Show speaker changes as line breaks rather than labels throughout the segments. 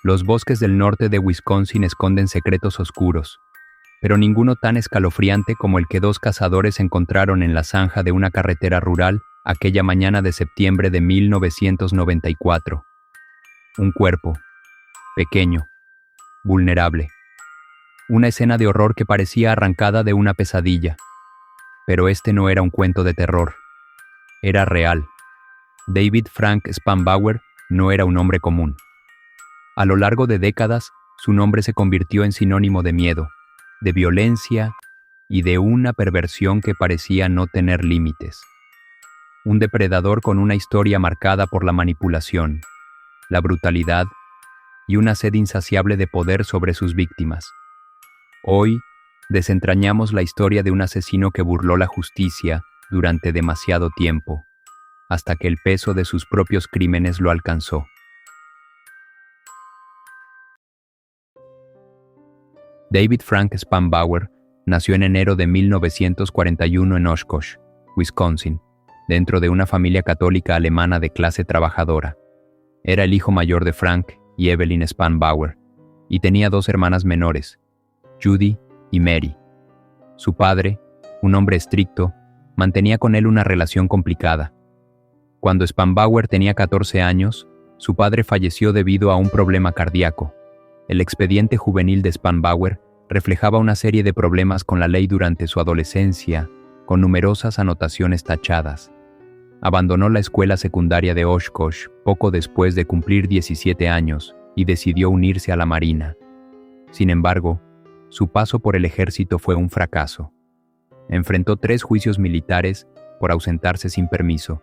Los bosques del norte de Wisconsin esconden secretos oscuros, pero ninguno tan escalofriante como el que dos cazadores encontraron en la zanja de una carretera rural aquella mañana de septiembre de 1994. Un cuerpo, pequeño, vulnerable. Una escena de horror que parecía arrancada de una pesadilla. Pero este no era un cuento de terror. Era real. David Frank Spanbauer no era un hombre común. A lo largo de décadas, su nombre se convirtió en sinónimo de miedo, de violencia y de una perversión que parecía no tener límites. Un depredador con una historia marcada por la manipulación, la brutalidad y una sed insaciable de poder sobre sus víctimas. Hoy, desentrañamos la historia de un asesino que burló la justicia durante demasiado tiempo, hasta que el peso de sus propios crímenes lo alcanzó. David Frank Spanbauer nació en enero de 1941 en Oshkosh, Wisconsin, dentro de una familia católica alemana de clase trabajadora. Era el hijo mayor de Frank y Evelyn Spanbauer, y tenía dos hermanas menores, Judy y Mary. Su padre, un hombre estricto, mantenía con él una relación complicada. Cuando Spanbauer tenía 14 años, su padre falleció debido a un problema cardíaco. El expediente juvenil de Spanbauer reflejaba una serie de problemas con la ley durante su adolescencia, con numerosas anotaciones tachadas. Abandonó la escuela secundaria de Oshkosh poco después de cumplir 17 años y decidió unirse a la Marina. Sin embargo, su paso por el ejército fue un fracaso. Enfrentó 3 juicios militares por ausentarse sin permiso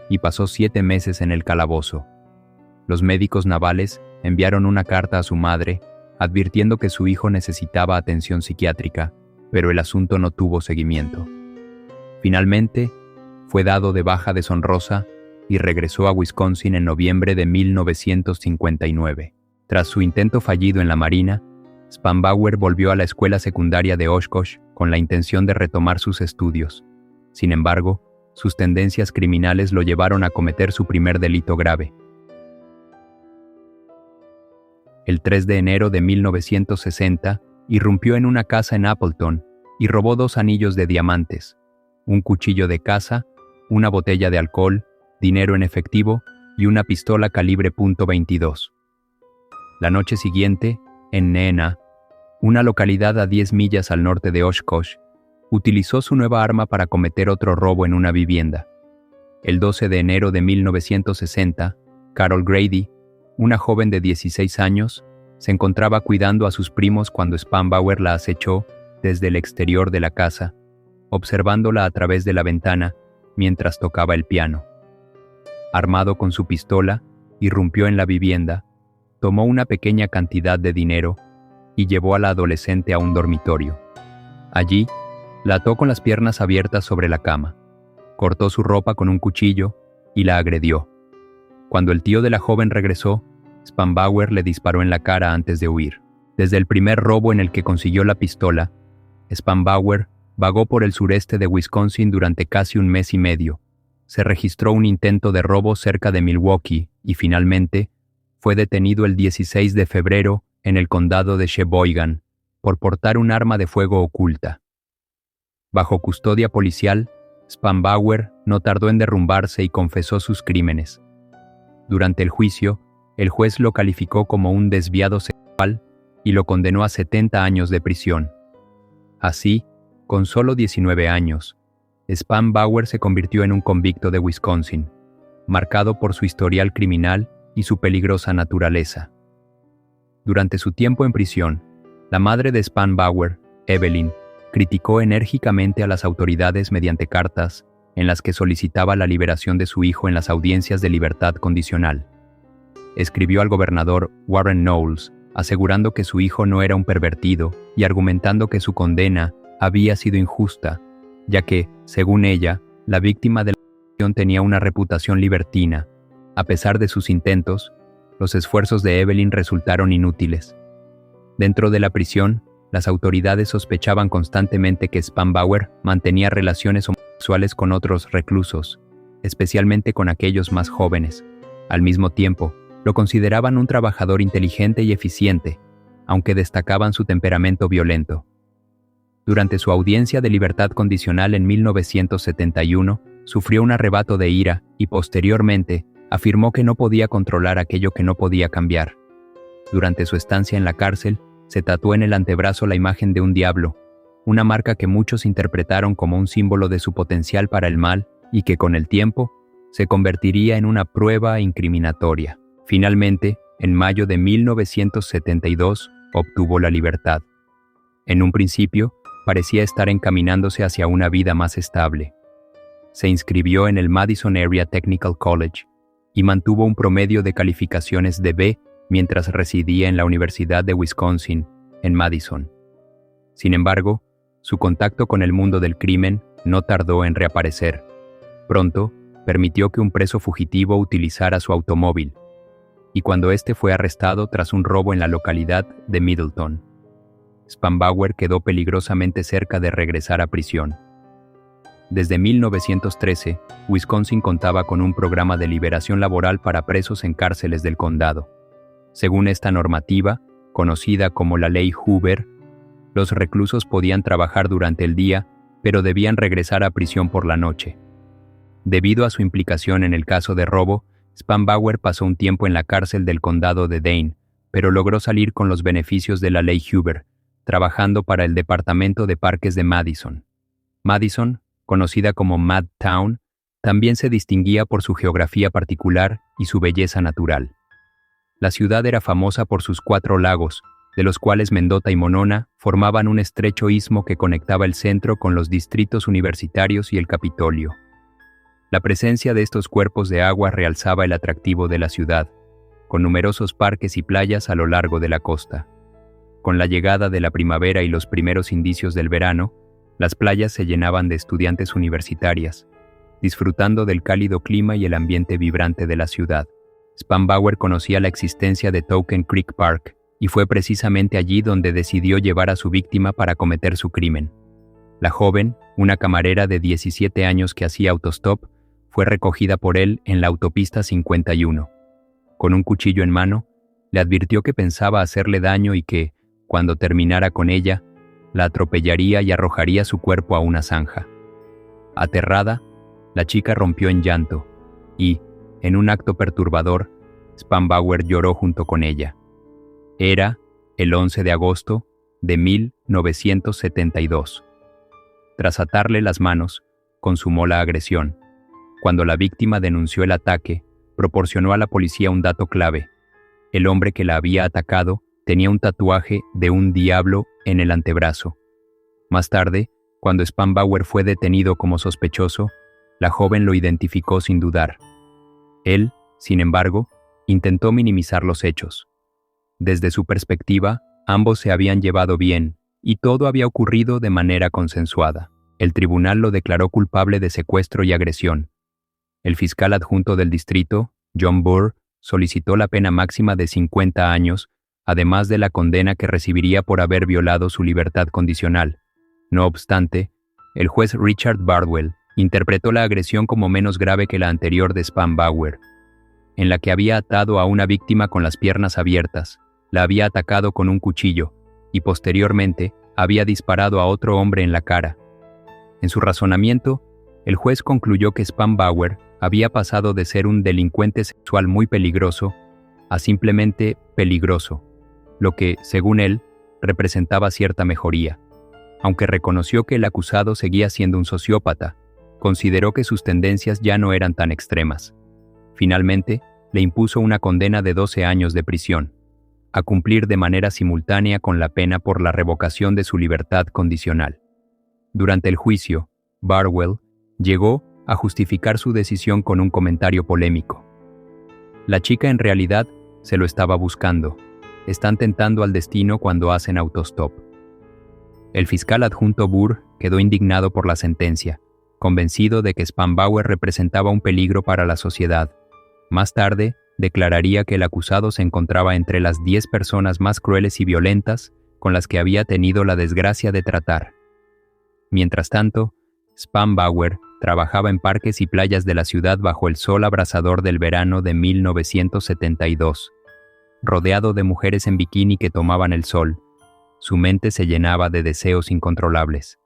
y pasó 7 meses en el calabozo. Los médicos navales enviaron una carta a su madre advirtiendo que su hijo necesitaba atención psiquiátrica, pero el asunto no tuvo seguimiento. Finalmente, fue dado de baja deshonrosa y regresó a Wisconsin en noviembre de 1959. Tras su intento fallido en la Marina, Spanbauer volvió a la escuela secundaria de Oshkosh con la intención de retomar sus estudios. Sin embargo, sus tendencias criminales lo llevaron a cometer su primer delito grave. El 3 de enero de 1960, irrumpió en una casa en Appleton y robó 2 anillos de diamantes, un cuchillo de caza, una botella de alcohol, dinero en efectivo y una pistola calibre .22. La noche siguiente, en Neenah, una localidad a 10 millas al norte de Oshkosh, utilizó su nueva arma para cometer otro robo en una vivienda. El 12 de enero de 1960, Carol Grady, una joven de 16 años, se encontraba cuidando a sus primos cuando Spanbauer la acechó desde el exterior de la casa, observándola a través de la ventana mientras tocaba el piano. Armado con su pistola, irrumpió en la vivienda, tomó una pequeña cantidad de dinero y llevó a la adolescente a un dormitorio. Allí, la ató con las piernas abiertas sobre la cama, cortó su ropa con un cuchillo y la agredió. Cuando el tío de la joven regresó, Spanbauer le disparó en la cara antes de huir. Desde el primer robo en el que consiguió la pistola, Spanbauer vagó por el sureste de Wisconsin durante casi un mes y medio. Se registró un intento de robo cerca de Milwaukee y finalmente fue detenido el 16 de febrero en el condado de Sheboygan por portar un arma de fuego oculta. Bajo custodia policial, Spanbauer no tardó en derrumbarse y confesó sus crímenes. Durante el juicio, el juez lo calificó como un desviado sexual y lo condenó a 70 años de prisión. Así, con solo 19 años, Spanbauer se convirtió en un convicto de Wisconsin, marcado por su historial criminal y su peligrosa naturaleza. Durante su tiempo en prisión, la madre de Spanbauer, Evelyn, criticó enérgicamente a las autoridades mediante cartas en las que solicitaba la liberación de su hijo en las audiencias de libertad condicional. Escribió al gobernador Warren Knowles, asegurando que su hijo no era un pervertido y argumentando que su condena había sido injusta, ya que, según ella, la víctima de la violación tenía una reputación libertina. A pesar de sus intentos, los esfuerzos de Evelyn resultaron inútiles. Dentro de la prisión, las autoridades sospechaban constantemente que Spanbauer mantenía relaciones homosexuales con otros reclusos, especialmente con aquellos más jóvenes. Al mismo tiempo, Lo consideraban un trabajador inteligente y eficiente, aunque destacaban su temperamento violento. Durante su audiencia de libertad condicional en 1971, sufrió un arrebato de ira y posteriormente afirmó que no podía controlar aquello que no podía cambiar. Durante su estancia en la cárcel, se tatuó en el antebrazo la imagen de un diablo, una marca que muchos interpretaron como un símbolo de su potencial para el mal y que con el tiempo se convertiría en una prueba incriminatoria. Finalmente, en mayo de 1972, obtuvo la libertad. En un principio, parecía estar encaminándose hacia una vida más estable. Se inscribió en el Madison Area Technical College y mantuvo un promedio de calificaciones de B mientras residía en la Universidad de Wisconsin, en Madison. Sin embargo, su contacto con el mundo del crimen no tardó en reaparecer. Pronto, permitió que un preso fugitivo utilizara su automóvil, y cuando éste fue arrestado tras un robo en la localidad de Middleton, Spanbauer quedó peligrosamente cerca de regresar a prisión. Desde 1913, Wisconsin contaba con un programa de liberación laboral para presos en cárceles del condado. Según esta normativa, conocida como la Ley Hoover, los reclusos podían trabajar durante el día, pero debían regresar a prisión por la noche. Debido a su implicación en el caso de robo, Spanbauer pasó un tiempo en la cárcel del condado de Dane, pero logró salir con los beneficios de la Ley Hoover, trabajando para el Departamento de Parques de Madison. Madison, conocida como Madtown, también se distinguía por su geografía particular y su belleza natural. La ciudad era famosa por sus 4 lagos, de los cuales Mendota y Monona formaban un estrecho istmo que conectaba el centro con los distritos universitarios y el Capitolio. La presencia de estos cuerpos de agua realzaba el atractivo de la ciudad, con numerosos parques y playas a lo largo de la costa. Con la llegada de la primavera y los primeros indicios del verano, las playas se llenaban de estudiantes universitarias, disfrutando del cálido clima y el ambiente vibrante de la ciudad. Spanbauer conocía la existencia de Token Creek Park, y fue precisamente allí donde decidió llevar a su víctima para cometer su crimen. La joven, una camarera de 17 años que hacía autostop, fue recogida por él en la autopista 51. Con un cuchillo en mano, le advirtió que pensaba hacerle daño y que, cuando terminara con ella, la atropellaría y arrojaría su cuerpo a una zanja. Aterrada, la chica rompió en llanto y, en un acto perturbador, Spanbauer lloró junto con ella. Era el 11 de agosto de 1972. Tras atarle las manos, consumó la agresión. Cuando la víctima denunció el ataque, proporcionó a la policía un dato clave. El hombre que la había atacado tenía un tatuaje de un diablo en el antebrazo. Más tarde, cuando Spanbauer fue detenido como sospechoso, la joven lo identificó sin dudar. Él, sin embargo, intentó minimizar los hechos. Desde su perspectiva, ambos se habían llevado bien, y todo había ocurrido de manera consensuada. El tribunal lo declaró culpable de secuestro y agresión. El fiscal adjunto del distrito, John Burr, solicitó la pena máxima de 50 años, además de la condena que recibiría por haber violado su libertad condicional. No obstante, el juez Richard Bardwell interpretó la agresión como menos grave que la anterior de Spanbauer, en la que había atado a una víctima con las piernas abiertas, la había atacado con un cuchillo y posteriormente había disparado a otro hombre en la cara. En su razonamiento, el juez concluyó que Spanbauer había pasado de ser un delincuente sexual muy peligroso a simplemente peligroso, lo que, según él, representaba cierta mejoría. Aunque reconoció que el acusado seguía siendo un sociópata, consideró que sus tendencias ya no eran tan extremas. Finalmente, le impuso una condena de 12 años de prisión, a cumplir de manera simultánea con la pena por la revocación de su libertad condicional. Durante el juicio, Bardwell llegó a justificar su decisión con un comentario polémico. La chica en realidad se lo estaba buscando. Están tentando al destino cuando hacen autostop. El fiscal adjunto Burr quedó indignado por la sentencia, convencido de que Spanbauer representaba un peligro para la sociedad. Más tarde, declararía que el acusado se encontraba entre las 10 personas más crueles y violentas con las que había tenido la desgracia de tratar. Mientras tanto, Spanbauer trabajaba en parques y playas de la ciudad bajo el sol abrasador del verano de 1972. Rodeado de mujeres en bikini que tomaban el sol, su mente se llenaba de deseos incontrolables.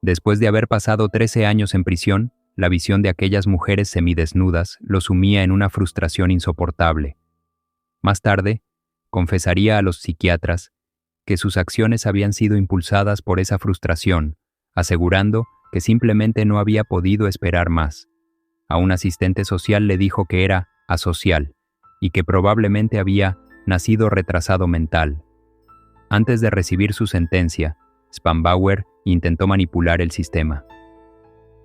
Después de haber pasado 13 años en prisión, la visión de aquellas mujeres semidesnudas lo sumía en una frustración insoportable. Más tarde, confesaría a los psiquiatras que sus acciones habían sido impulsadas por esa frustración, asegurando que simplemente no había podido esperar más. A un asistente social le dijo que era asocial y que probablemente había nacido retrasado mental. Antes de recibir su sentencia, Spanbauer intentó manipular el sistema.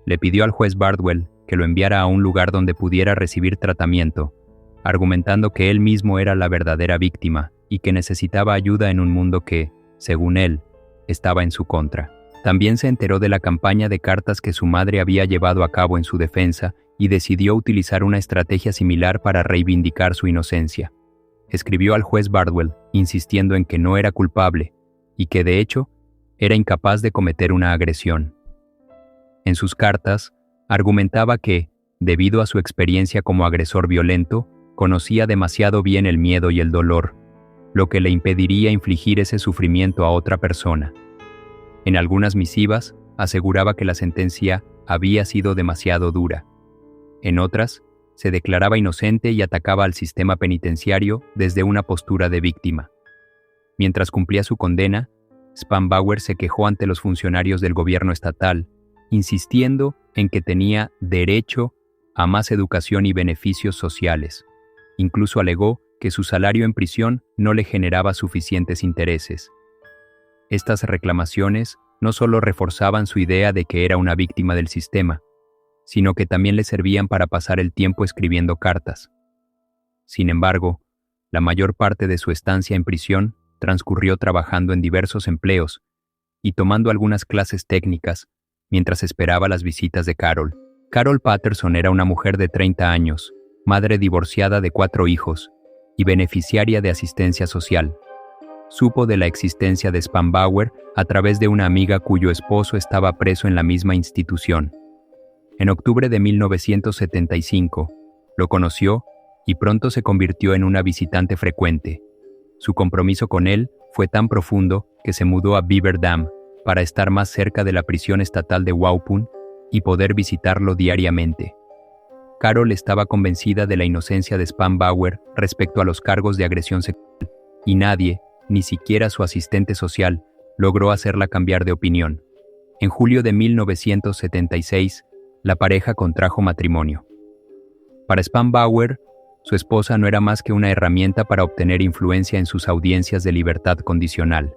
Le pidió al juez Bardwell que lo enviara a un lugar donde pudiera recibir tratamiento, argumentando que él mismo era la verdadera víctima y que necesitaba ayuda en un mundo que, según él, estaba en su contra. También se enteró de la campaña de cartas que su madre había llevado a cabo en su defensa y decidió utilizar una estrategia similar para reivindicar su inocencia. Escribió al juez Bardwell insistiendo en que no era culpable y que, de hecho, era incapaz de cometer una agresión. En sus cartas, argumentaba que, debido a su experiencia como agresor violento, conocía demasiado bien el miedo y el dolor, lo que le impediría infligir ese sufrimiento a otra persona. En algunas misivas, aseguraba que la sentencia había sido demasiado dura. En otras, se declaraba inocente y atacaba al sistema penitenciario desde una postura de víctima. Mientras cumplía su condena, Spanbauer se quejó ante los funcionarios del gobierno estatal, insistiendo en que tenía derecho a más educación y beneficios sociales. Incluso alegó que su salario en prisión no le generaba suficientes intereses. Estas reclamaciones no solo reforzaban su idea de que era una víctima del sistema, sino que también le servían para pasar el tiempo escribiendo cartas. Sin embargo, la mayor parte de su estancia en prisión transcurrió trabajando en diversos empleos y tomando algunas clases técnicas mientras esperaba las visitas de Carol. Carol Patterson era una mujer de 30 años, madre divorciada de 4 hijos y beneficiaria de asistencia social. Supo de la existencia de Spanbauer a través de una amiga cuyo esposo estaba preso en la misma institución. En octubre de 1975, lo conoció y pronto se convirtió en una visitante frecuente. Su compromiso con él fue tan profundo que se mudó a Beaver Dam para estar más cerca de la prisión estatal de Waupun y poder visitarlo diariamente. Carol estaba convencida de la inocencia de Spanbauer respecto a los cargos de agresión sexual, y nadie, ni siquiera su asistente social, logró hacerla cambiar de opinión. En julio de 1976, la pareja contrajo matrimonio. Para Spanbauer, su esposa no era más que una herramienta para obtener influencia en sus audiencias de libertad condicional.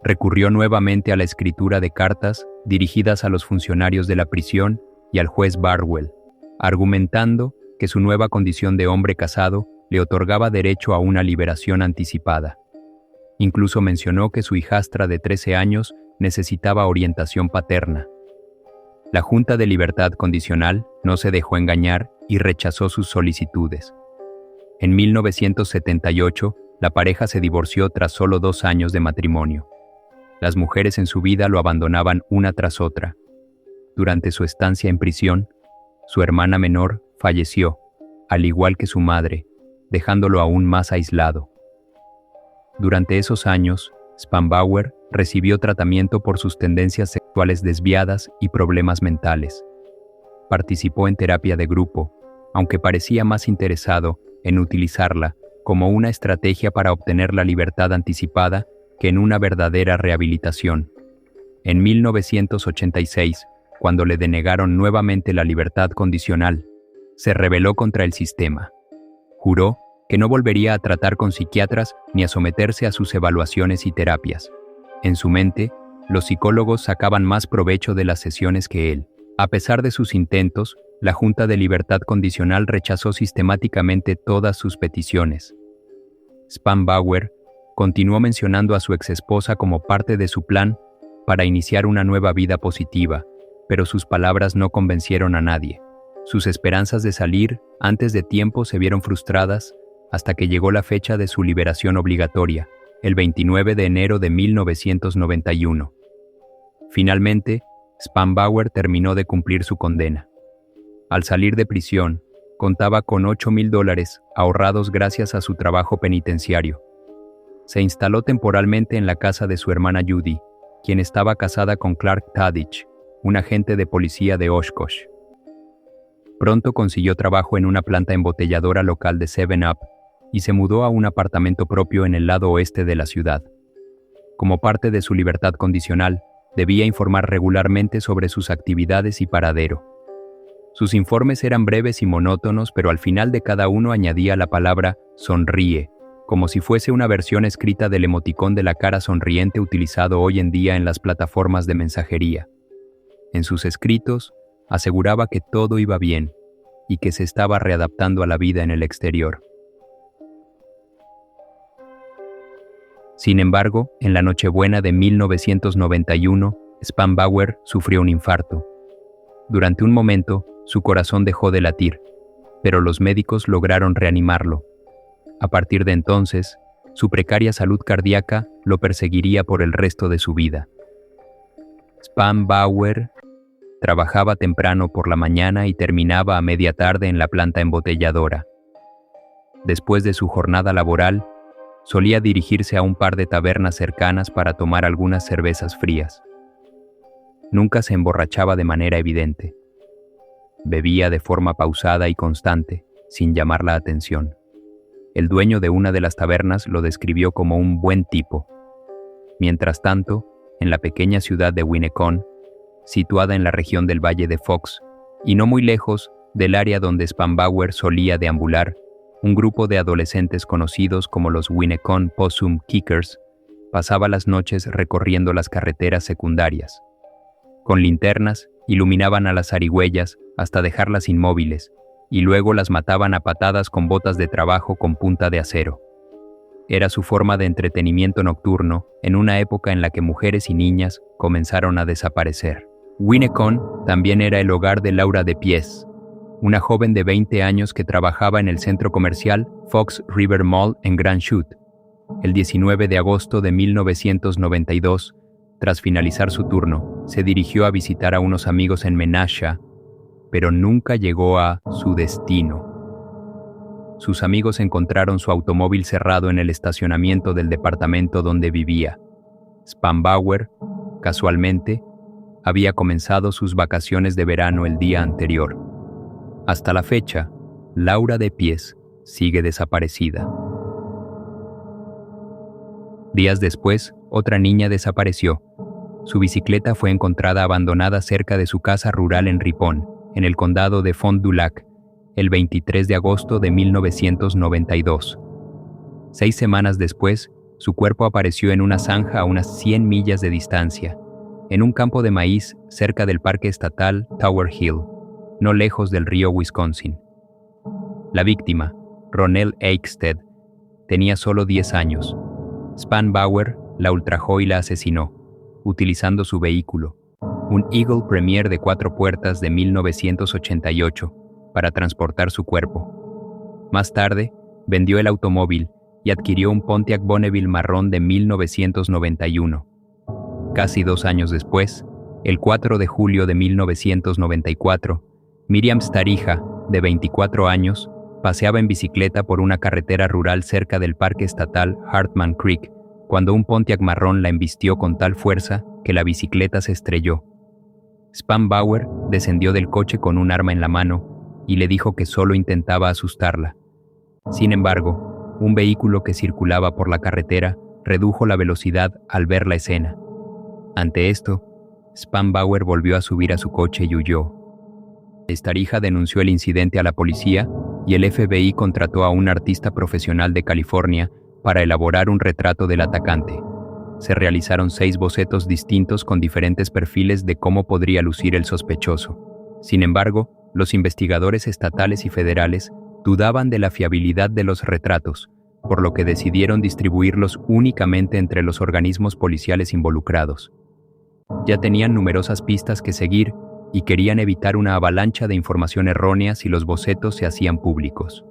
Recurrió nuevamente a la escritura de cartas dirigidas a los funcionarios de la prisión y al juez Bardwell, argumentando que su nueva condición de hombre casado le otorgaba derecho a una liberación anticipada. Incluso mencionó que su hijastra de 13 años necesitaba orientación paterna. La Junta de Libertad Condicional no se dejó engañar y rechazó sus solicitudes. En 1978, la pareja se divorció tras solo 2 años de matrimonio. Las mujeres en su vida lo abandonaban una tras otra. Durante su estancia en prisión, su hermana menor falleció, al igual que su madre, dejándolo aún más aislado. Durante esos años, Spanbauer recibió tratamiento por sus tendencias sexuales desviadas y problemas mentales. Participó en terapia de grupo, aunque parecía más interesado en utilizarla como una estrategia para obtener la libertad anticipada que en una verdadera rehabilitación. En 1986, cuando le denegaron nuevamente la libertad condicional, se rebeló contra el sistema. Juró que no volvería a tratar con psiquiatras ni a someterse a sus evaluaciones y terapias. En su mente, los psicólogos sacaban más provecho de las sesiones que él. A pesar de sus intentos, la Junta de Libertad Condicional rechazó sistemáticamente todas sus peticiones. Spanbauer continuó mencionando a su exesposa como parte de su plan para iniciar una nueva vida positiva, pero sus palabras no convencieron a nadie. Sus esperanzas de salir antes de tiempo se vieron frustradas hasta que llegó la fecha de su liberación obligatoria, el 29 de enero de 1991. Finalmente, Spanbauer terminó de cumplir su condena. Al salir de prisión, contaba con $8,000 ahorrados gracias a su trabajo penitenciario. Se instaló temporalmente en la casa de su hermana Judy, quien estaba casada con Clark Tadich, un agente de policía de Oshkosh. Pronto consiguió trabajo en una planta embotelladora local de 7-Up y se mudó a un apartamento propio en el lado oeste de la ciudad. Como parte de su libertad condicional, debía informar regularmente sobre sus actividades y paradero. Sus informes eran breves y monótonos, pero al final de cada uno añadía la palabra «sonríe», como si fuese una versión escrita del emoticón de la cara sonriente utilizado hoy en día en las plataformas de mensajería. En sus escritos, aseguraba que todo iba bien y que se estaba readaptando a la vida en el exterior. Sin embargo, en la Nochebuena de 1991, Spanbauer sufrió un infarto. Durante un momento, su corazón dejó de latir, pero los médicos lograron reanimarlo. A partir de entonces, su precaria salud cardíaca lo perseguiría por el resto de su vida. Spanbauer trabajaba temprano por la mañana y terminaba a media tarde en la planta embotelladora. Después de su jornada laboral, solía dirigirse a un par de tabernas cercanas para tomar algunas cervezas frías. Nunca se emborrachaba de manera evidente. Bebía de forma pausada y constante, sin llamar la atención. El dueño de una de las tabernas lo describió como un buen tipo. Mientras tanto, en la pequeña ciudad de Winneconne, situada en la región del Valle de Fox, y no muy lejos del área donde Spanbauer solía deambular, un grupo de adolescentes conocidos como los Winneconne Possum Kickers pasaba las noches recorriendo las carreteras secundarias. Con linternas, iluminaban a las zarigüeyas hasta dejarlas inmóviles, y luego las mataban a patadas con botas de trabajo con punta de acero. Era su forma de entretenimiento nocturno en una época en la que mujeres y niñas comenzaron a desaparecer. Winneconne también era el hogar de Laura de Pies, una joven de 20 años que trabajaba en el centro comercial Fox River Mall en Grand Chute. El 19 de agosto de 1992, tras finalizar su turno, se dirigió a visitar a unos amigos en Menasha, pero nunca llegó a su destino. Sus amigos encontraron su automóvil cerrado en el estacionamiento del departamento donde vivía. Spanbauer, casualmente, había comenzado sus vacaciones de verano el día anterior. Hasta la fecha, Laura de Pies sigue desaparecida. Días después, otra niña desapareció. Su bicicleta fue encontrada abandonada cerca de su casa rural en Ripon, en el condado de Fond du Lac, el 23 de agosto de 1992. 6 semanas después, su cuerpo apareció en una zanja a unas 100 millas de distancia, en un campo de maíz cerca del parque estatal Tower Hill, no lejos del río Wisconsin. La víctima, Ronelle Eichstedt, tenía solo 10 años. Spanbauer la ultrajó y la asesinó, utilizando su vehículo, un Eagle Premier de 4 puertas de 1988, para transportar su cuerpo. Más tarde, vendió el automóvil y adquirió un Pontiac Bonneville marrón de 1991. Casi 2 años después, el 4 de julio de 1994, Miriam Starija, de 24 años, paseaba en bicicleta por una carretera rural cerca del parque estatal Hartman Creek, cuando un Pontiac marrón la embistió con tal fuerza que la bicicleta se estrelló. Spanbauer descendió del coche con un arma en la mano y le dijo que solo intentaba asustarla. Sin embargo, un vehículo que circulaba por la carretera redujo la velocidad al ver la escena. Ante esto, Spanbauer volvió a subir a su coche y huyó. Starija denunció el incidente a la policía y el FBI contrató a un artista profesional de California para elaborar un retrato del atacante. Se realizaron 6 bocetos distintos con diferentes perfiles de cómo podría lucir el sospechoso. Sin embargo, los investigadores estatales y federales dudaban de la fiabilidad de los retratos, por lo que decidieron distribuirlos únicamente entre los organismos policiales involucrados. Ya tenían numerosas pistas que seguir y querían evitar una avalancha de información errónea si los bocetos se hacían públicos.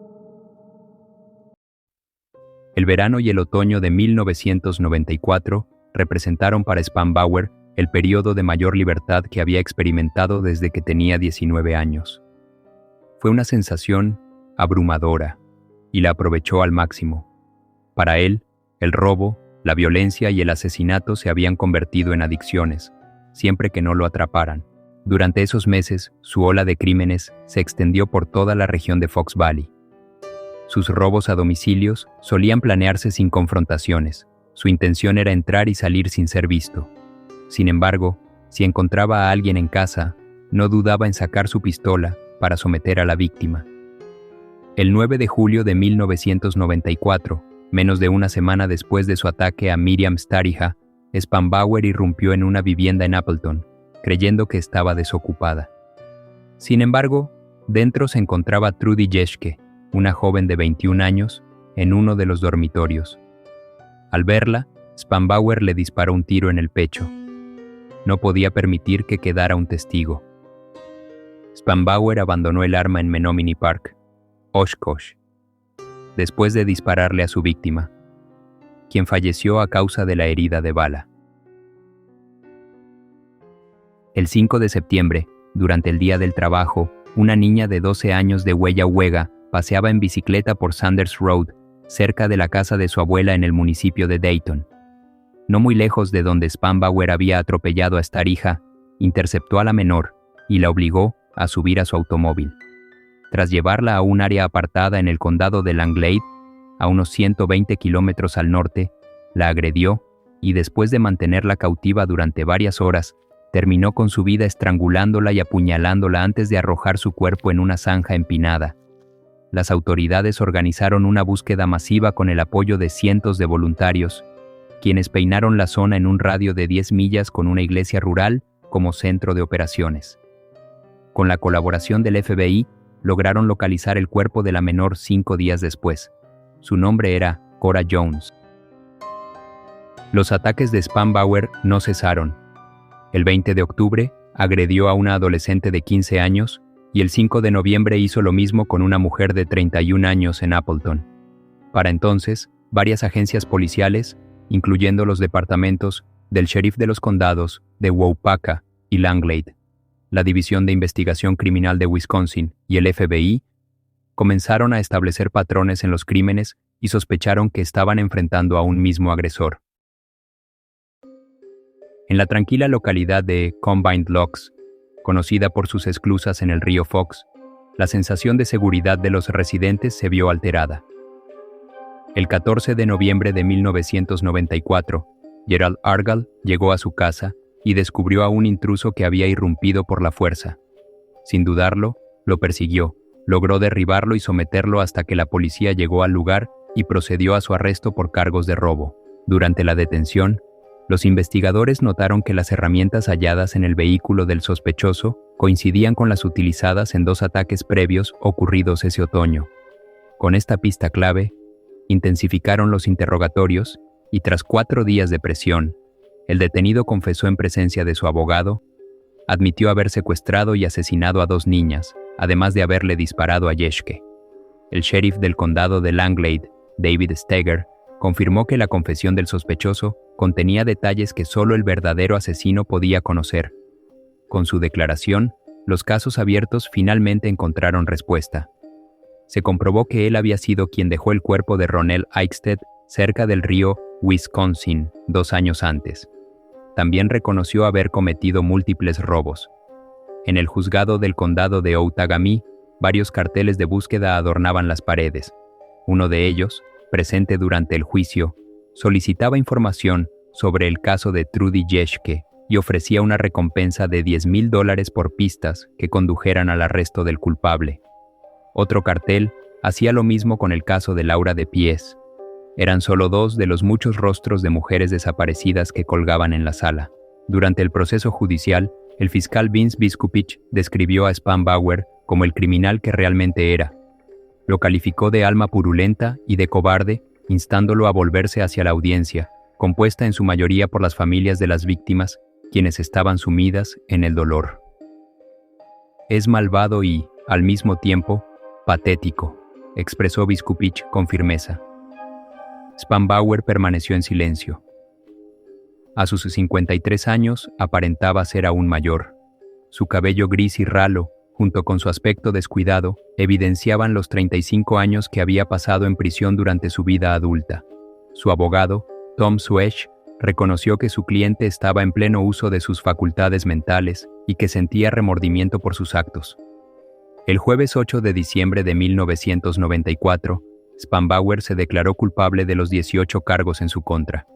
El verano y el otoño de 1994 representaron para Spanbauer el periodo de mayor libertad que había experimentado desde que tenía 19 años. Fue una sensación abrumadora y la aprovechó al máximo. Para él, el robo, la violencia y el asesinato se habían convertido en adicciones, siempre que no lo atraparan. Durante esos meses, su ola de crímenes se extendió por toda la región de Fox Valley. Sus robos a domicilios solían planearse sin confrontaciones. Su intención era entrar y salir sin ser visto. Sin embargo, si encontraba a alguien en casa, no dudaba en sacar su pistola para someter a la víctima. El 9 de julio de 1994, menos de una semana después de su ataque a Miriam Stariha, Spanbauer irrumpió en una vivienda en Appleton, creyendo que estaba desocupada. Sin embargo, dentro se encontraba Trudy Jeschke, una joven de 21 años, en uno de los dormitorios. Al verla, Spanbauer le disparó un tiro en el pecho. No podía permitir que quedara un testigo. Spanbauer abandonó el arma en Menominee Park, Oshkosh, después de dispararle a su víctima, quien falleció a causa de la herida de bala. El 5 de septiembre, durante el Día del Trabajo, una niña de 12 años de Weyauwega paseaba en bicicleta por Sanders Road, cerca de la casa de su abuela en el municipio de Dayton. No muy lejos de donde Spanbauer había atropellado a Stariha, interceptó a la menor y la obligó a subir a su automóvil. Tras llevarla a un área apartada en el condado de Langlade, a unos 120 kilómetros al norte, la agredió y después de mantenerla cautiva durante varias horas, terminó con su vida estrangulándola y apuñalándola antes de arrojar su cuerpo en una zanja empinada. Las autoridades organizaron una búsqueda masiva con el apoyo de cientos de voluntarios, quienes peinaron la zona en un radio de 10 millas con una iglesia rural como centro de operaciones. Con la colaboración del FBI, lograron localizar el cuerpo de la menor 5 días después. Su nombre era Cora Jones. Los ataques de Spanbauer no cesaron. El 20 de octubre, agredió a una adolescente de 15 años y el 5 de noviembre hizo lo mismo con una mujer de 31 años en Appleton. Para entonces, varias agencias policiales, incluyendo los departamentos del sheriff de los condados de Waupaca y Langlade, la División de Investigación Criminal de Wisconsin y el FBI, comenzaron a establecer patrones en los crímenes y sospecharon que estaban enfrentando a un mismo agresor. En la tranquila localidad de Combined Locks, conocida por sus esclusas en el río Fox, la sensación de seguridad de los residentes se vio alterada. El 14 de noviembre de 1994, Gerald Argall llegó a su casa y descubrió a un intruso que había irrumpido por la fuerza. Sin dudarlo, lo persiguió, logró derribarlo y someterlo hasta que la policía llegó al lugar y procedió a su arresto por cargos de robo. Durante la detención, los investigadores notaron que las herramientas halladas en el vehículo del sospechoso coincidían con las utilizadas en 2 ataques previos ocurridos ese otoño. Con esta pista clave, intensificaron los interrogatorios y tras 4 días de presión, el detenido confesó en presencia de su abogado, admitió haber secuestrado y asesinado a 2 niñas, además de haberle disparado a Jeschke. El sheriff del condado de Langlade, David Steger, confirmó que la confesión del sospechoso contenía detalles que solo el verdadero asesino podía conocer. Con su declaración, los casos abiertos finalmente encontraron respuesta. Se comprobó que él había sido quien dejó el cuerpo de Ronell Eichstedt cerca del río Wisconsin 2 años antes. También reconoció haber cometido múltiples robos. En el juzgado del condado de Outagamie, varios carteles de búsqueda adornaban las paredes. Uno de ellos, presente durante el juicio, solicitaba información sobre el caso de Trudy Jeschke y ofrecía una recompensa de $10,000 por pistas que condujeran al arresto del culpable. Otro cartel hacía lo mismo con el caso de Laura de Pies. Eran solo 2 de los muchos rostros de mujeres desaparecidas que colgaban en la sala. Durante el proceso judicial, el fiscal Vince Biskupich describió a Spanbauer como el criminal que realmente era. Lo calificó de alma purulenta y de cobarde, instándolo a volverse hacia la audiencia, compuesta en su mayoría por las familias de las víctimas, quienes estaban sumidas en el dolor. Es malvado y, al mismo tiempo, patético, expresó Biskupich con firmeza. Spanbauer permaneció en silencio. A sus 53 años, aparentaba ser aún mayor. Su cabello gris y ralo, junto con su aspecto descuidado, evidenciaban los 35 años que había pasado en prisión durante su vida adulta. Su abogado, Tom Swesh, reconoció que su cliente estaba en pleno uso de sus facultades mentales y que sentía remordimiento por sus actos. El jueves 8 de diciembre de 1994, Spanbauer se declaró culpable de los 18 cargos en su contra.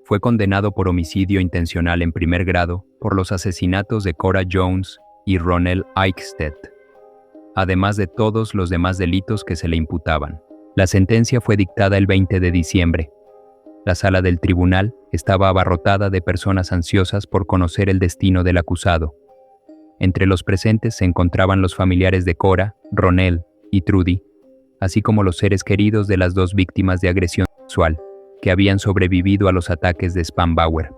Fue condenado por homicidio intencional en primer grado por los asesinatos de Cora Jones y Ronell Eichstätt, además de todos los demás delitos que se le imputaban. La sentencia fue dictada el 20 de diciembre. La sala del tribunal estaba abarrotada de personas ansiosas por conocer el destino del acusado. Entre los presentes se encontraban los familiares de Cora, Ronell y Trudy, así como los seres queridos de las dos víctimas de agresión sexual que habían sobrevivido a los ataques de Spanbauer.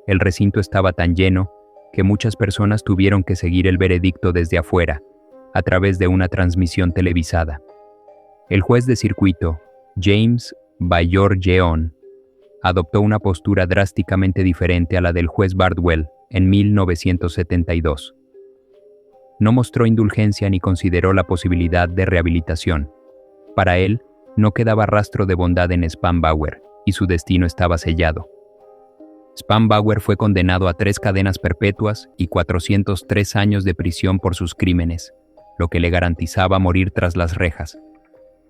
El recinto estaba tan lleno que muchas personas tuvieron que seguir el veredicto desde afuera, a través de una transmisión televisada. El juez de circuito, James Bayor-Jeon, adoptó una postura drásticamente diferente a la del juez Bardwell en 1972. No mostró indulgencia ni consideró la posibilidad de rehabilitación. Para él, no quedaba rastro de bondad en Spanbauer y su destino estaba sellado. Spanbauer fue condenado a 3 cadenas perpetuas y 403 años de prisión por sus crímenes, lo que le garantizaba morir tras las rejas.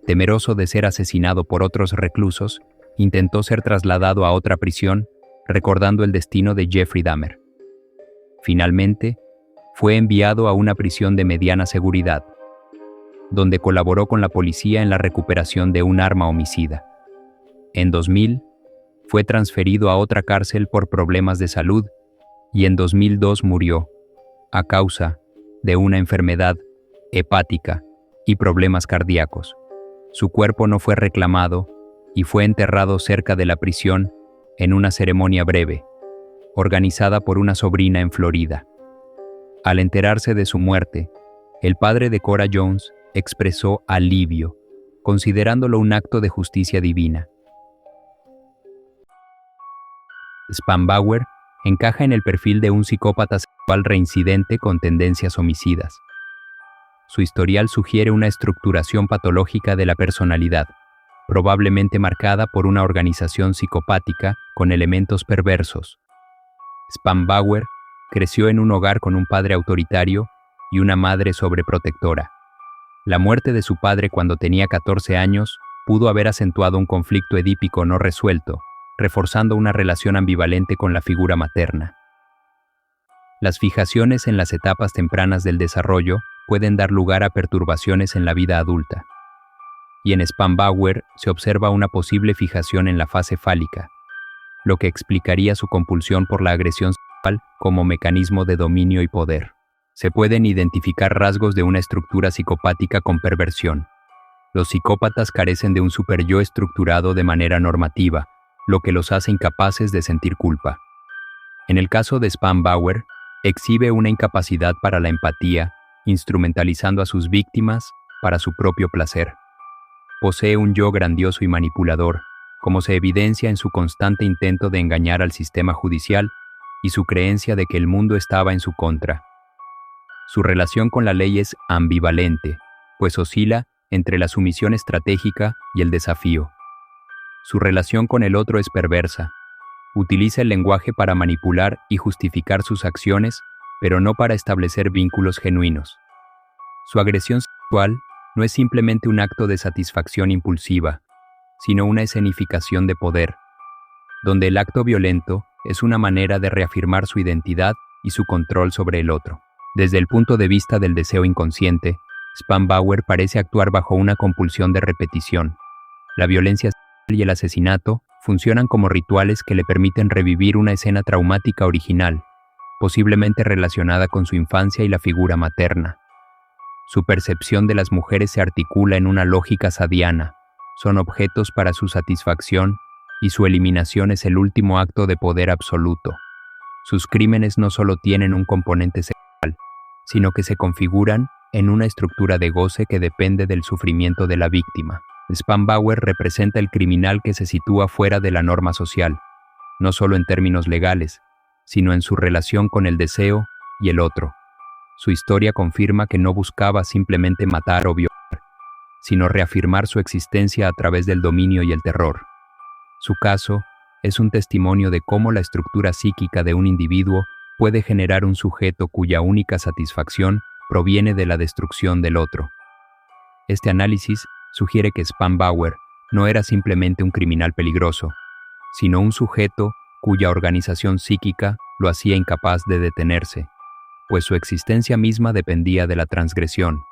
Temeroso de ser asesinado por otros reclusos, intentó ser trasladado a otra prisión, recordando el destino de Jeffrey Dahmer. Finalmente, fue enviado a una prisión de mediana seguridad, donde colaboró con la policía en la recuperación de un arma homicida. En 2000, fue transferido a otra cárcel por problemas de salud y en 2002 murió, a causa de una enfermedad hepática y problemas cardíacos. Su cuerpo no fue reclamado y fue enterrado cerca de la prisión en una ceremonia breve, organizada por una sobrina en Florida. Al enterarse de su muerte, el padre de Cora Jones expresó alivio, considerándolo un acto de justicia divina. Spanbauer encaja en el perfil de un psicópata sexual reincidente con tendencias homicidas. Su historial sugiere una estructuración patológica de la personalidad, probablemente marcada por una organización psicopática con elementos perversos. Spanbauer creció en un hogar con un padre autoritario y una madre sobreprotectora. La muerte de su padre cuando tenía 14 años pudo haber acentuado un conflicto edípico no resuelto, reforzando una relación ambivalente con la figura materna. Las fijaciones en las etapas tempranas del desarrollo pueden dar lugar a perturbaciones en la vida adulta. Y en Spanbauer se observa una posible fijación en la fase fálica, lo que explicaría su compulsión por la agresión sexual como mecanismo de dominio y poder. Se pueden identificar rasgos de una estructura psicopática con perversión. Los psicópatas carecen de un superyo estructurado de manera normativa, lo que los hace incapaces de sentir culpa. En el caso de Spanbauer, exhibe una incapacidad para la empatía, instrumentalizando a sus víctimas para su propio placer. Posee un yo grandioso y manipulador, como se evidencia en su constante intento de engañar al sistema judicial y su creencia de que el mundo estaba en su contra. Su relación con la ley es ambivalente, pues oscila entre la sumisión estratégica y el desafío. Su relación con el otro es perversa. Utiliza el lenguaje para manipular y justificar sus acciones, pero no para establecer vínculos genuinos. Su agresión sexual no es simplemente un acto de satisfacción impulsiva, sino una escenificación de poder, donde el acto violento es una manera de reafirmar su identidad y su control sobre el otro. Desde el punto de vista del deseo inconsciente, Spanbauer parece actuar bajo una compulsión de repetición. La violencia sexual y el asesinato funcionan como rituales que le permiten revivir una escena traumática original, posiblemente relacionada con su infancia y la figura materna. Su percepción de las mujeres se articula en una lógica sadiana, son objetos para su satisfacción y su eliminación es el último acto de poder absoluto. Sus crímenes no solo tienen un componente sexual, sino que se configuran en una estructura de goce que depende del sufrimiento de la víctima. Spanbauer representa el criminal que se sitúa fuera de la norma social, no solo en términos legales, sino en su relación con el deseo y el otro. Su historia confirma que no buscaba simplemente matar o violar, sino reafirmar su existencia a través del dominio y el terror. Su caso es un testimonio de cómo la estructura psíquica de un individuo puede generar un sujeto cuya única satisfacción proviene de la destrucción del otro. Este análisis sugiere que Spanbauer no era simplemente un criminal peligroso, sino un sujeto cuya organización psíquica lo hacía incapaz de detenerse, pues su existencia misma dependía de la transgresión.